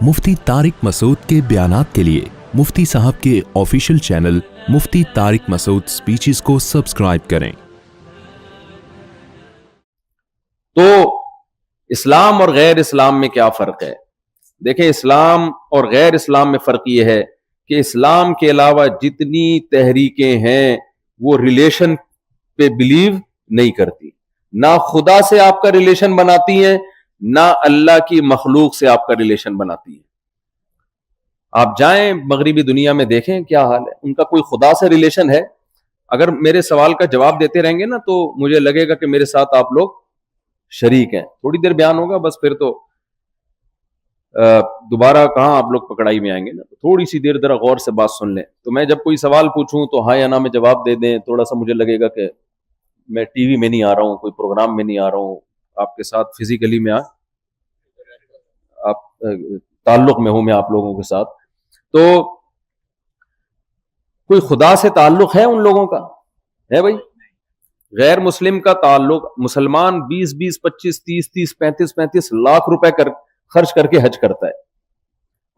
मुफ्ती तारिक मसूद के बयानात के लिए मुफ्ती साहब के ऑफिशियल चैनल मुफ्ती तारिक मसूद स्पीचेस को सब्सक्राइब करें। तो इस्लाम और गैर इस्लाम में क्या फर्क है? देखें, इस्लाम और गैर इस्लाम में फर्क यह है कि इस्लाम के अलावा जितनी तहरीकें हैं वो रिलेशन पे बिलीव नहीं करती, ना खुदा से आपका रिलेशन बनाती हैं, ना अल्लाह की मखलूक से आपका रिलेशन बनाती है। आप जाएं मगरिबी दुनिया में देखें क्या हाल है, उनका कोई खुदा से रिलेशन है? अगर मेरे सवाल का जवाब देते रहेंगे ना तो मुझे लगेगा कि मेरे साथ आप लोग शरीक हैं। थोड़ी देर बयान होगा बस, फिर तो दोबारा कहां आप लोग पकड़ाई में आएंगे ना। तो थोड़ी सी देर जरा गौर से बात सुन लें। तो मैं जब कोई सवाल पूछूं तो हाँ या ना में जवाब दे दें। थोड़ा सा मुझे लगेगा कि मैं टीवी में नहीं आ रहा हूं, कोई प्रोग्राम में नहीं आ रहा हूं, आपके साथ फिजिकली में आप ताल्लुक में हूं मैं आप लोगों के साथ। तो कोई खुदा से ताल्लुक है उन लोगों का? है भाई? गैर मुस्लिम का ताल्लुक, मुसलमान 20-20, 25, 30-30, 35-35 लाख रुपए खर्च करके हज करता है,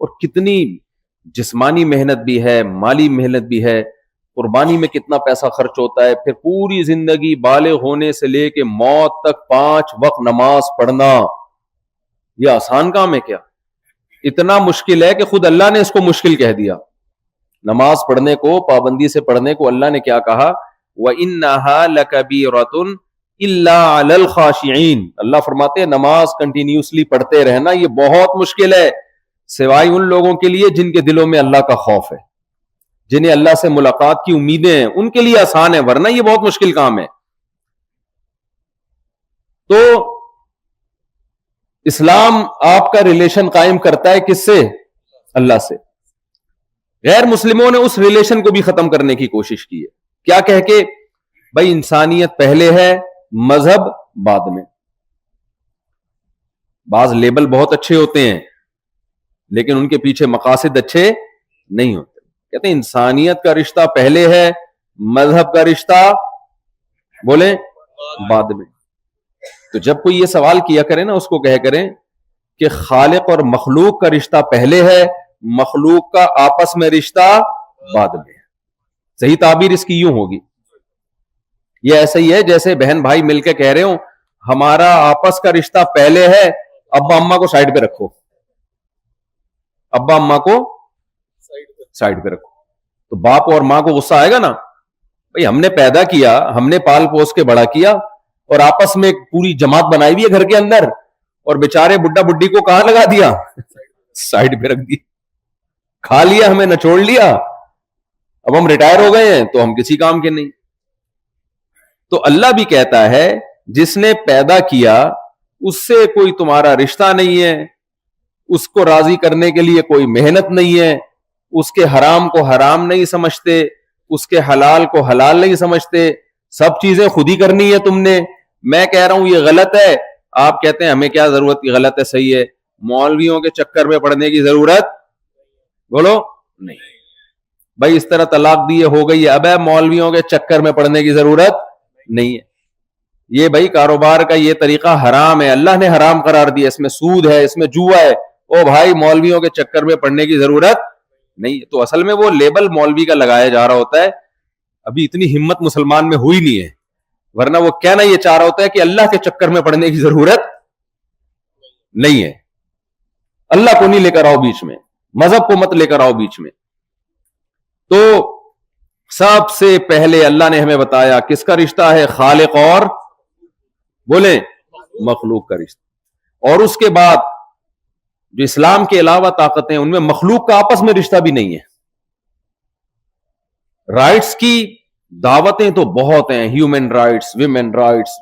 और कितनी जिस्मानी मेहनत भी है, माली मेहनत भी है, कुर्बानी में कितना पैसा खर्च होता है। फिर पूरी जिंदगी बालिग होने से लेके मौत तक 5 वक्त नमाज पढ़ना, यह आसान काम है क्या? इतना मुश्किल है कि खुद अल्लाह ने इसको मुश्किल कह दिया। नमाज पढ़ने को, पाबंदी से पढ़ने को अल्लाह ने क्या कहा? व इन्नहा लकबीरतुन इल्ला अलल खाशिईन। अल्लाह फरमाते हैं नमाज कंटिन्यूसली पढ़ते रहना ये बहुत मुश्किल है, सिवाय उन लोगों के लिए जिनके दिलों में अल्लाह का खौफ है, जिन्हें अल्लाह से मुलाकात की उम्मीदें हैं, उनके लिए आसान है, वरना ये बहुत मुश्किल काम है। तो इस्लाम आपका रिलेशन कायम करता है किससे? अल्लाह से। गैर मुस्लिमों ने उस रिलेशन को भी खत्म करने की कोशिश की है। क्या कह के? भाई इंसानियत पहले है, मजहब बाद में। बाज लेबल बहुत अच्छे होते हैं लेकिन उनके पीछे मकासद अच्छे नहीं होते। कहते हैं इंसानियत का रिश्ता पहले है, मजहब का रिश्ता बोले बाद में। तो जब कोई ये सवाल किया करे ना, उसको कह करें कि खालिक और मखलूक का रिश्ता पहले है, मखलूक का आपस में रिश्ता बाद में है। सही ताबीर इसकी यूं होगी, ये ऐसा ही है जैसे बहन भाई मिलकर कह रहे हो हमारा आपस का रिश्ता पहले है, अब्बा अम्मा को साइड पे रखो, अब्बा अम्मा को साइड पे रखो। तो बाप और मां को गुस्सा आएगा ना, भाई हमने पैदा किया, हमने पाल पोस के बड़ा किया, और आपस में एक पूरी जमात बनाई हुई है घर के अंदर, और बेचारे बुड्ढा बुड्ढी को कहां लगा दिया? साइड पे रख दिया, खा लिया, हमें नचोड़ लिया, अब हम रिटायर हो गए हैं तो हम किसी काम के नहीं। तो अल्लाह भी कहता है जिसने पैदा किया उससे कोई तुम्हारा रिश्ता नहीं है, उसको राजी करने के लिए कोई मेहनत नहीं है, उसके हराम को हराम नहीं समझते, उसके हलाल को हलाल नहीं समझते, सब चीजें खुद ही करनी है तुमने। मैं कह रहा हूं ये गलत है, आप कहते हैं हमें क्या जरूरत, की गलत है, सही है। मौलवियों के चक्कर में पड़ने की जरूरत बोलो नहीं। भाई इस तरह तलाक दिए हो गई है, अब मौलवियों के चक्कर में पड़ने की जरूरत नहीं है। ये भाई कारोबार का ये तरीका हराम है, अल्लाह ने हराम करार दिया, इसमें सूद है, इसमें जुआ है। ओ भाई मौलवियों के चक्कर में पड़ने की जरूरत नहीं है। तो असल में वो लेबल मौलवी का लगाया जा रहा होता है, अभी इतनी हिम्मत मुसलमान में हुई नहीं है, वरना वो कहना ये चाह रहा होता है कि अल्लाह के चक्कर में पड़ने की जरूरत नहीं है। अल्लाह को नहीं लेकर आओ बीच में, मजहब को मत लेकर आओ बीच में। तो सबसे पहले अल्लाह ने हमें बताया किसका रिश्ता है? खालिक और बोले मखलूक का रिश्ता। और उसके बाद जो इस्लाम के अलावा ताकतें, उनमें मखलूक का आपस में रिश्ता भी नहीं है। राइट्स की दावतें तो बहुत हैं, ह्यूमन राइट्स, विमेन राइट्स।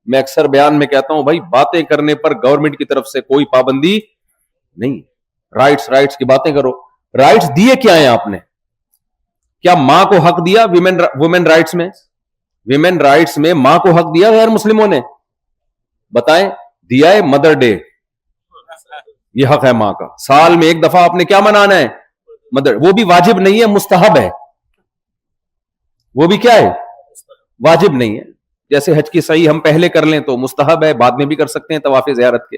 मैं अक्सर बयान में कहता हूं भाई बातें करने पर गवर्नमेंट की तरफ से कोई पाबंदी नहीं, राइट्स की बातें करो। राइट्स दिए क्या है आपने? क्या मां को हक दिया वुमेन राइट्स में? विमेन राइट्स में मां को हक दिया गैर मुस्लिमों ने? बताएं, दिया है? मदर डे, ये हक है मां का। साल में एक दफा आपने क्या मनाना है? मदर। वो भी वाजिब नहीं है, मुस्तहब है। वो भी क्या है? वाजिब नहीं है। जैसे हज की सही हम पहले कर लें तो मुस्तहब है, बाद में भी कर सकते हैं तवाफ़े ज़ियारत के।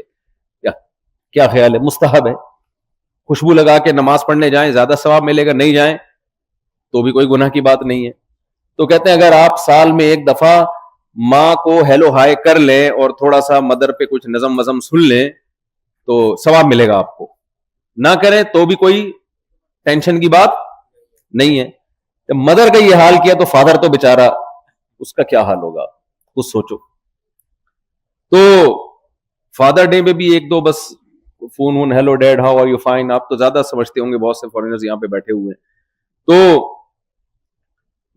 क्या ख्याल है? मुस्तहब है। خوشبو لگا کے نماز پڑھنے جائیں زیادہ ثواب ملے گا, نہیں جائیں تو بھی کوئی گناہ کی بات نہیں ہے. تو کہتے ہیں اگر آپ سال میں ایک دفعہ ماں کو ہیلو ہائے کر لیں اور تھوڑا سا مدر پہ کچھ نظم وزم سن لیں تو ثواب ملے گا آپ کو, نہ کریں تو بھی کوئی ٹینشن کی بات نہیں ہے. جب مدر کا یہ حال کیا تو فادر تو بیچارہ اس کا کیا حال ہوگا, کچھ سوچو. تو فادر ڈے میں بھی ایک دو بس phone hello dad how are you fine, آپ تو زیادہ سمجھتے ہوں گے, بہت سے فارینرز یہاں پہ بیٹھے ہوئے ہیں. تو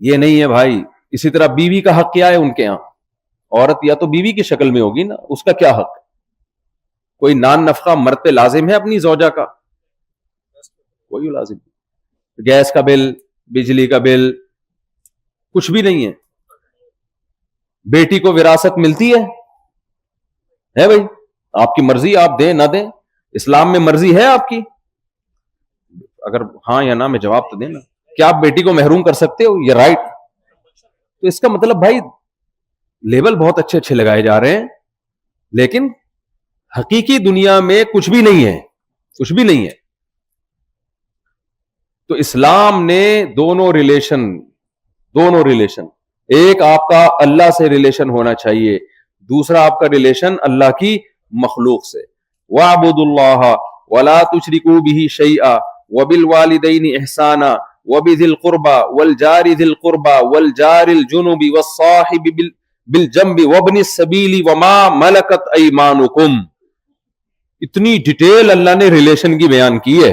یہ نہیں ہے بھائی. اسی طرح بیوی کا حق کیا ہے ان کے ہاں, عورت یا تو بیوی کی شکل میں ہوگی نا, اس کا کیا حق, کوئی نان نفقہ مرد پہ لازم ہے اپنی زوجہ کا, کوئی لازم نہیں. گیس کا بل, بجلی کا بل, کچھ بھی نہیں ہے. بیٹی کو وراثت ملتی ہے بھائی, آپ کی مرضی, آپ دیں نہ دیں, اسلام میں مرضی ہے آپ کی, اگر ہاں یا نہ میں جواب تو دیں نا. کیا آپ بیٹی کو محروم کر سکتے ہو, یہ رائٹ. تو اس کا مطلب بھائی لیبل بہت اچھے اچھے لگائے جا رہے ہیں, لیکن حقیقی دنیا میں کچھ بھی نہیں ہے, کچھ بھی نہیں ہے. تو اسلام نے دونوں ریلیشن, ایک آپ کا اللہ سے ریلیشن ہونا چاہیے, دوسرا آپ کا ریلیشن اللہ کی مخلوق سے. وَاعْبُدُوا اللَّهَ وَلَا تُشْرِكُوا بِهِ شَيْئًا وَبِالْوَالِدَيْنِ إِحْسَانًا وَبِذِي الْقُرْبَى وَالْجَارِ ذِي الْقُرْبَى وَالْجَارِ الْجُنُبِ وَالصَّاحِبِ بِالْجَنبِ وَابْنِ السَّبِيلِ وَمَا مَلَكَتْ أَيْمَانُكُمْ. اتنی ڈیٹیل اللہ نے ریلیشن کی بیان کی ہے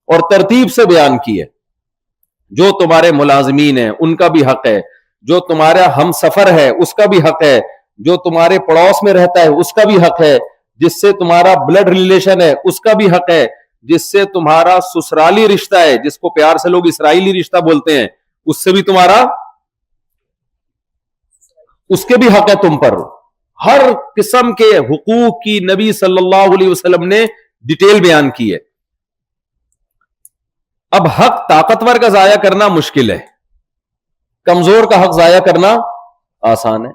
اور ترتیب سے بیان کی ہے. جو تمہارے ملازمین ہیں ان کا بھی حق ہے, جو تمہارا ہم سفر ہے اس کا بھی حق ہے, جو تمہارے پڑوس میں رہتا ہے اس کا بھی حق ہے, جس سے تمہارا بلڈ ریلیشن ہے اس کا بھی حق ہے, جس سے تمہارا سسرالی رشتہ ہے, جس کو پیار سے لوگ اسرائیلی رشتہ بولتے ہیں, اس سے بھی تمہارا, اس کے بھی حق ہے تم پر. ہر قسم کے حقوق کی نبی صلی اللہ علیہ وسلم نے ڈیٹیل بیان کی ہے. اب حق طاقتور کا ضائع کرنا مشکل ہے, کمزور کا حق ضائع کرنا آسان ہے.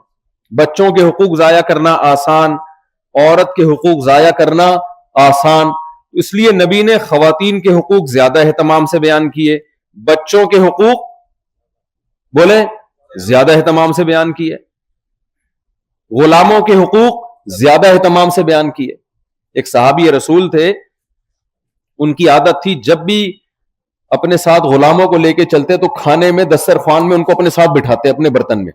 بچوں کے حقوق ضائع کرنا آسان, عورت کے حقوق ضائع کرنا آسان. اس لیے نبی نے خواتین کے حقوق زیادہ اہتمام سے بیان کیے, بچوں کے حقوق بولے زیادہ اہتمام سے بیان کیے, غلاموں کے حقوق زیادہ اہتمام سے بیان کیے. ایک صحابی رسول تھے, ان کی عادت تھی جب بھی اپنے ساتھ غلاموں کو لے کے چلتے تو کھانے میں دسترخوان میں ان کو اپنے ساتھ بٹھاتے اپنے برتن میں.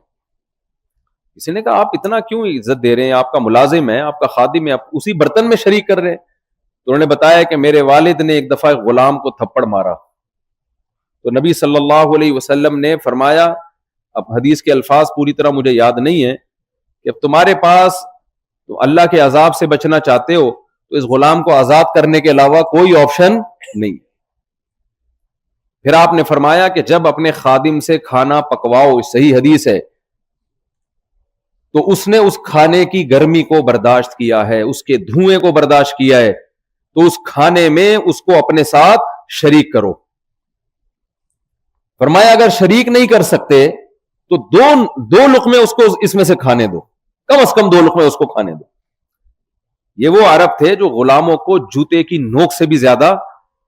کسی نے کہا آپ اتنا کیوں عزت دے رہے ہیں, آپ کا ملازم ہے, آپ کا خادم ہے, آپ اسی برتن میں شریک کر رہے ہیں. تو انہوں نے بتایا کہ میرے والد نے ایک دفعہ غلام کو تھپڑ مارا, تو نبی صلی اللہ علیہ وسلم نے فرمایا, اب حدیث کے الفاظ پوری طرح مجھے یاد نہیں ہے, کہ اب تمہارے پاس تو اللہ کے عذاب سے بچنا چاہتے ہو تو اس غلام کو آزاد کرنے کے علاوہ کوئی آپشن نہیں. پھر آپ نے فرمایا کہ جب اپنے خادم سے کھانا پکواؤ, صحیح حدیث ہے, تو اس نے اس کھانے کی گرمی کو برداشت کیا ہے, اس کے دھوئیں کو برداشت کیا ہے, تو اس کھانے میں اس کو اپنے ساتھ شریک کرو. فرمایا اگر شریک نہیں کر سکتے تو دو لقمے اس کو اس میں سے کھانے دو, کم از کم 2 لقمے اس کو کھانے دو. یہ وہ عرب تھے جو غلاموں کو جوتے کی نوک سے بھی زیادہ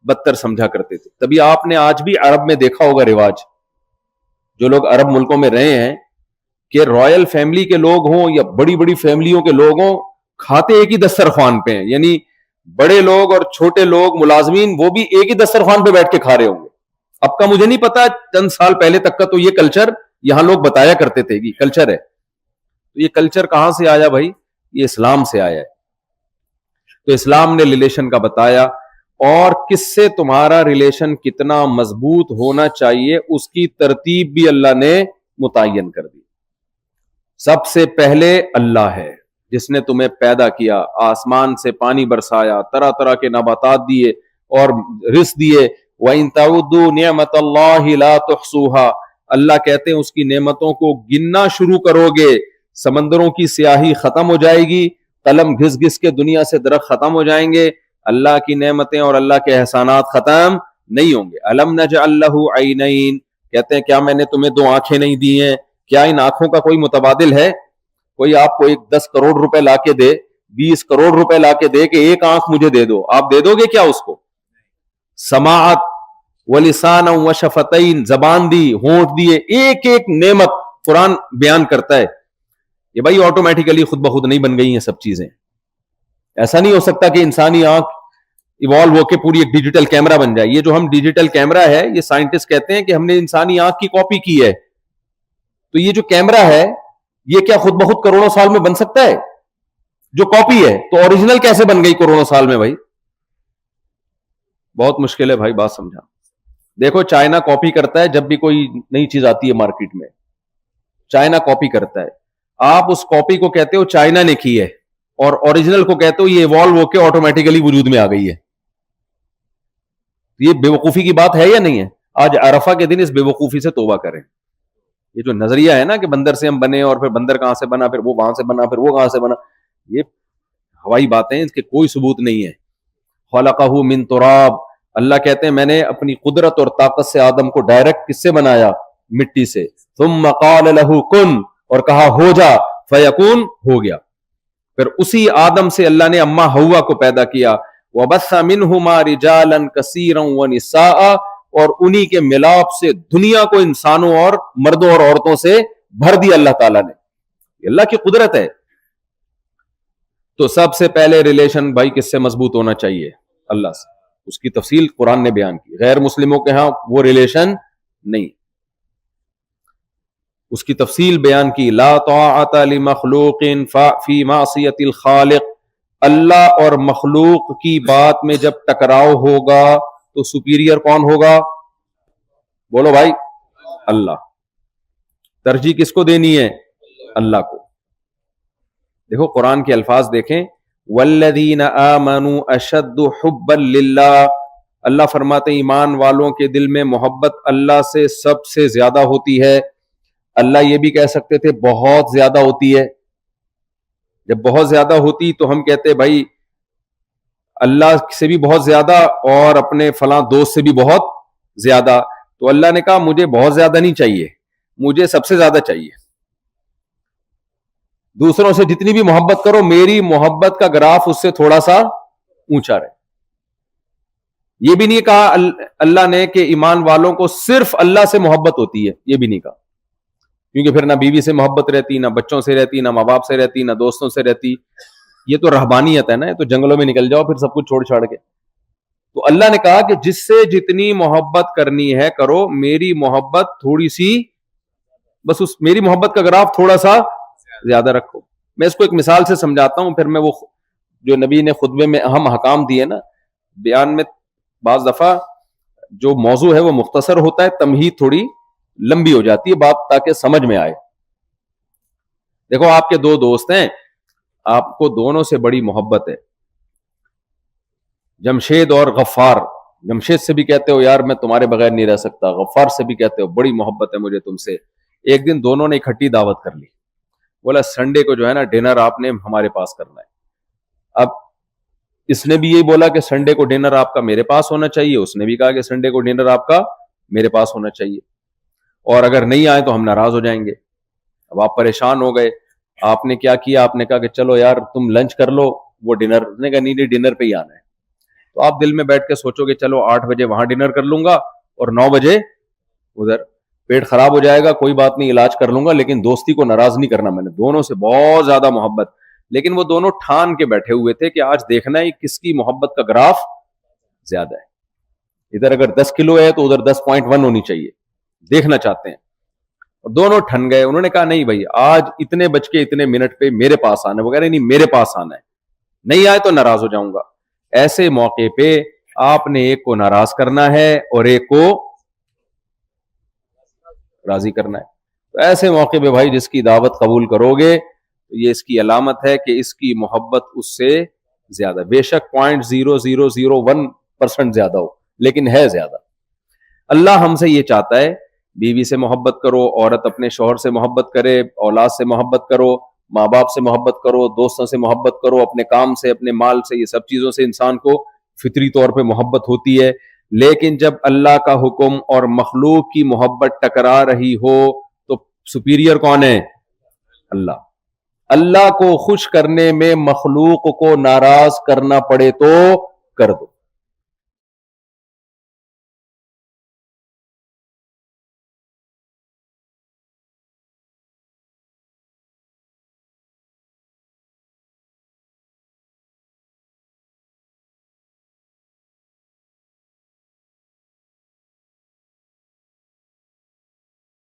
بدتر سمجھا کرتے تھے. تبھی آپ نے آج بھی عرب میں دیکھا ہوگا رواج, جو لوگ عرب ملکوں میں رہے ہیں, کہ رائل فیملی کے لوگ ہوں یا بڑی بڑی فیملیوں کے لوگ ہوں, کھاتے ایک ہی دسترخوان پہ ہیں. یعنی بڑے لوگ اور چھوٹے لوگ ملازمین وہ بھی ایک ہی دسترخوان پہ بیٹھ کے کھا رہے ہوں گے. اب کا مجھے نہیں پتا, چند سال پہلے تک کا تو یہ کلچر یہاں لوگ بتایا کرتے تھے کہ کلچر ہے. تو یہ کلچر کہاں سے آیا بھائی؟ یہ اسلام سے آیا ہے. تو اسلام نے ریلیشن کا بتایا, اور کس سے تمہارا ریلیشن کتنا مضبوط ہونا چاہیے اس کی ترتیب بھی اللہ نے متعین کر دی. سب سے پہلے اللہ ہے جس نے تمہیں پیدا کیا, آسمان سے پانی برسایا, طرح طرح کے نباتات دیے اور رزق دیے. وَإِن تَعُدُّوا نِعْمَةَ اللَّهِ لَا تُحْصُوهَا, اللہ کہتے ہیں اس کی نعمتوں کو گننا شروع کرو گے, سمندروں کی سیاہی ختم ہو جائے گی, قلم گھس گھس کے دنیا سے درخت ختم ہو جائیں گے, اللہ کی نعمتیں اور اللہ کے احسانات ختم نہیں ہوں گے. أَلَمْ نَجْعَلْ لَهُ عَيْنَيْنِ, کہتے ہیں کیا میں نے تمہیں 2 آنکھیں نہیں دی ہیں؟ کیا ان آنکھوں کا کوئی متبادل ہے؟ کوئی آپ کو 10 کروڑ روپے لا کے دے, 20 کروڑ روپے لا کے دے کہ ایک آنکھ مجھے دے دو, آپ دے دو گے کیا اس کو؟ समाअत वलिसान व शफतैन, जबान दी, होंठ दिए, एक एक नेमत कुरान बयान करता है। ये भाई ऑटोमेटिकली खुद ब खुद नहीं बन गई हैं सब चीजें। ऐसा नहीं हो सकता कि इंसानी आंख इवॉल्व होकर पूरी एक डिजिटल कैमरा बन जाए। ये जो हम डिजिटल कैमरा है, ये साइंटिस्ट कहते हैं कि हमने इंसानी आंख की कॉपी की है। तो ये जो कैमरा है, ये क्या खुद ब खुद करोड़ों साल में बन सकता है? जो कॉपी है, तो ओरिजिनल कैसे बन गई करोड़ों साल में? भाई बहुत मुश्किल है भाई बात समझा। देखो, चाइना कॉपी करता है जब भी कोई नई चीज आती है मार्केट में, चाइना कॉपी करता है। आप उस कॉपी को कहते हो चाइना ने की है, और ओरिजिनल को कहते हो ये इवॉल्व होकर ऑटोमेटिकली वजूद में आ गई है। ये बेवकूफी की बात है या नहीं है? आज अरफा के दिन इस बेवकूफी से तौबा करें। ये जो नजरिया है ना कि बंदर से हम बने, और फिर बंदर कहां से बना, फिर वो वहां से बना, फिर वो कहां से बना, ये हवाई बातें हैं, इसके कोई सबूत नहीं है। खलक़हु मिन तुराब, अल्लाह कहते हैं मैंने अपनी कुदरत और ताकत से आदम को डायरेक्ट किससे बनाया? मिट्टी से। सुम्मा क़ाल लहू कुन, और कहा हो जा, फयकून, हो गया। फिर उसी आदम से अल्लाह ने अम्मा हव्वा को पैदा किया। वबस्सा मिनहुमा रिजालन कसीरन व निसाअ, और उन्हीं के मिलाप से दुनिया को इंसानों और मर्दों और औरतों से भर दिया अल्लाह ताला ने। अल्लाह की कुदरत है। तो सबसे पहले रिलेशन भाई किससे मजबूत होना चाहिए? अल्लाह से। उसकी तफसील कुरान ने बयान की। गैर मुस्लिमों के यहां वो रिलेशन नहीं, उसकी तफसील बयान की। ला ताअत लिमखलूकिन फी मासियतिल खालिक, अल्लाह और मखलूक की बात में जब टकराव होगा तो सुपीरियर कौन होगा? बोलो भाई, अल्लाह। तरजीह किसको देनी है? अल्लाह को। देखो कुरान के अल्फाज देखें, वल्लज़ीना आमनू अशद्दु हुब्बन लिल्लाह, अल्लाह फरमाते ईमान वालों के दिल में मोहब्बत अल्लाह से सबसे ज्यादा होती है। अल्लाह ये भी कह सकते थे बहुत ज्यादा होती है। जब बहुत ज्यादा होती तो हम कहते भाई अल्लाह से भी बहुत ज्यादा और अपने फलां दोस्त से भी बहुत ज्यादा। तो अल्लाह ने कहा मुझे बहुत ज्यादा नहीं चाहिए, मुझे सबसे ज्यादा चाहिए। दूसरों से जितनी भी मोहब्बत करो, मेरी मोहब्बत का ग्राफ उससे थोड़ा सा ऊंचा रहे। यह भी नहीं कहा अल्लाह ने कि ईमान वालों को सिर्फ अल्लाह से मोहब्बत होती है, यह भी नहीं कहा, क्योंकि फिर ना बीवी से मोहब्बत रहती, ना बच्चों से रहती, ना माँ बाप से रहती, ना दोस्तों से रहती। ये तो रहबानियत है ना, ये तो जंगलों में निकल जाओ फिर सब कुछ छोड़ छाड़ के। तो अल्लाह ने कहा कि जिससे जितनी मोहब्बत करनी है करो, मेरी मोहब्बत थोड़ी सी, बस उस मेरी मोहब्बत का ग्राफ थोड़ा सा ज्यादा रखो। मैं इसको एक मिसाल से समझाता हूं, फिर मैं वो जो नबी ने खुतबे में अहम हकाम दिए ना, बयान में बाज दफा जो मौजू है वो मुख्तसर होता है, तमहीद थोड़ी लंबी हो जाती है बात, ताकि समझ में आए। देखो आपके दो दोस्त हैं, आपको दोनों से बड़ी मोहब्बत है, जमशेद और गफ्फार। जमशेद से भी कहते हो यार मैं तुम्हारे बगैर नहीं रह सकता, गफ्फार से भी कहते हो बड़ी मोहब्बत है मुझे तुमसे। एक दिन दोनों ने इकट्ठी दावत कर ली, बोला संडे को जो है ना डिनर आपने हमारे पास करना है। अब इसने भी यही बोला कि संडे को डिनर आपका मेरे पास होना चाहिए, उसने भी कहा कि संडे को डिनर आपका मेरे पास होना चाहिए, और अगर नहीं आए तो हम नाराज हो जाएंगे। अब आप परेशान हो गए, आपने क्या किया, आपने कहा कि चलो यार तुम लंच कर लो, वो डिनर, उसने कहा नहीं डिनर पे ही आना है। तो आप दिल में बैठ के सोचोगे चलो 8 बजे वहां डिनर कर लूंगा और 9 बजे उधर। पेट खराब हो जाएगा, कोई बात नहीं, इलाज कर लूंगा, लेकिन दोस्ती को नाराज नहीं करना। मैंने दोनों से बहुत ज्यादा मोहब्बत, लेकिन वो दोनों ठान के बैठे हुए थे कि आज देखना है किसकी मोहब्बत का ग्राफ ज्यादा है। इधर अगर 10 किलो है तो उधर 10.1 होनी चाहिए, देखना चाहते हैं। और दोनों ठन गए, उन्होंने कहा नहीं भाई आज इतने बज के इतने मिनट पे मेरे पास आना है। वो कह रहे नहीं मेरे पास आना है, नहीं आए तो नाराज हो जाऊंगा। ऐसे मौके पे आपने एक को नाराज करना है और एक को राजी करना है। तो ऐसे मौके पे भाई जिसकी दावत कबूल करोगे तो ये इसकी अलामत है कि इसकी मोहब्बत उससे ज्यादा, बेशक 0.0001% ज्यादा हो, लेकिन है ज्यादा। अल्लाह हमसे ये चाहता है बीवी से मोहब्बत करो, औरत अपने शौहर से मोहब्बत करे, औलाद से मोहब्बत करो, माँ बाप से मोहब्बत करो, दोस्तों से मोहब्बत करो, अपने काम से, अपने माल से, ये सब चीजों से इंसान को फितरी तौर पे मोहब्बत होती है। लेकिन जब अल्लाह का हुक्म और मखलूक की मोहब्बत टकरा रही हो तो सुपीरियर कौन है? अल्लाह। अल्लाह को खुश करने में मखलूक को नाराज करना पड़े तो कर दो।